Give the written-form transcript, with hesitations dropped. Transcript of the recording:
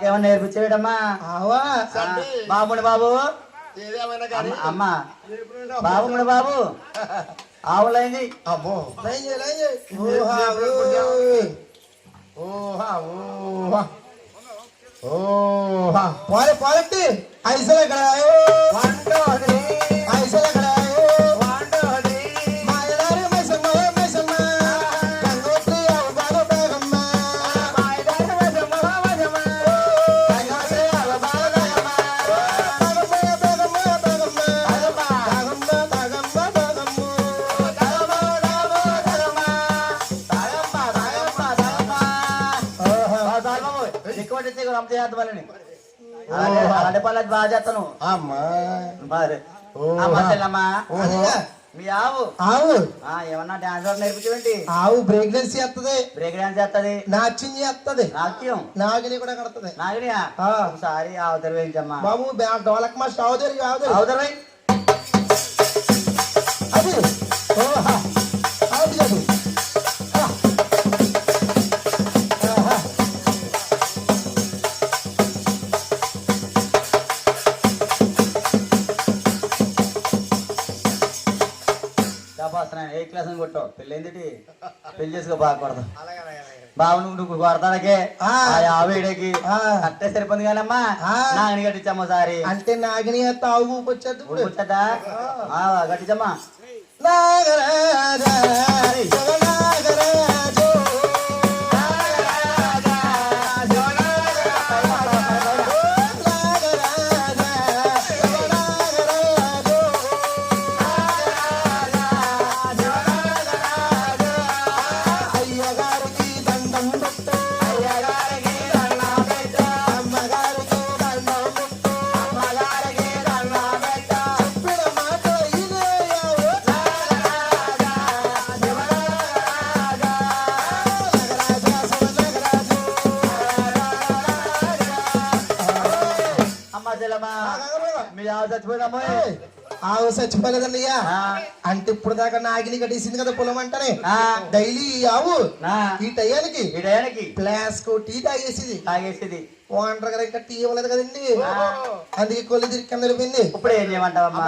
ఆవుకేమన్నా నేర్పించేటమ్మా బాబుని బాబు అమ్మా బాబుని బాబు ఆవులైంది అమ్మో పాలెట్టి ఐసలు ఎక్కడ ఐసలు ఎక్కడ అలాంటి పనులు బాగా చేస్తాను మరి మీ ఆవు ఆవు ఏమన్నా డాన్స్ నేర్పించేంటి ఆవు బ్రేక్ డాన్స్ చేస్తుంది బ్రేక్ డాన్స్ చేస్తుంది నాట్యం చేస్తుంది నాట్యం నాగిని కూడా కడుతుంది నాగినియా ఒకసారి ఆవు తెరవేయించమ్మా బాబు డోలక్ మాస్టర్ ఆవు తెరి ఆవు తెరవై అది అది అది ఏ క్లాస్ అని కొట్టావు పెళ్ళి ఏంటి పెళ్లి చేసుకో బాగుపడదు బాబు నువ్వు కొడతానకే ఆవేడకి అట్టే సరిపోయింది కానమ్మా నాగని కట్టించమ్మా సారి అంటే నాగిని తావు ఊపొచ్చద్దు వచ్చదా కట్టించమ్మా నాగరాజా ఆవు చచ్చిపోలేదన్నయ్యా అంటే ఇప్పుడు దాకా నాగిని కట్టేసింది కదా పొలం అంటానే డైలీ ఆవు ఈ టయానికి ప్లాస్కో టీ తాగేసేది ఓనర్ గారు ఇంకా టీ ఇవ్వలేదు కదండి అందుకే కొల్లి తిరిగి కింద వెళ్ళిపోయింది ఇప్పుడు ఏం చేయమంటావమ్మా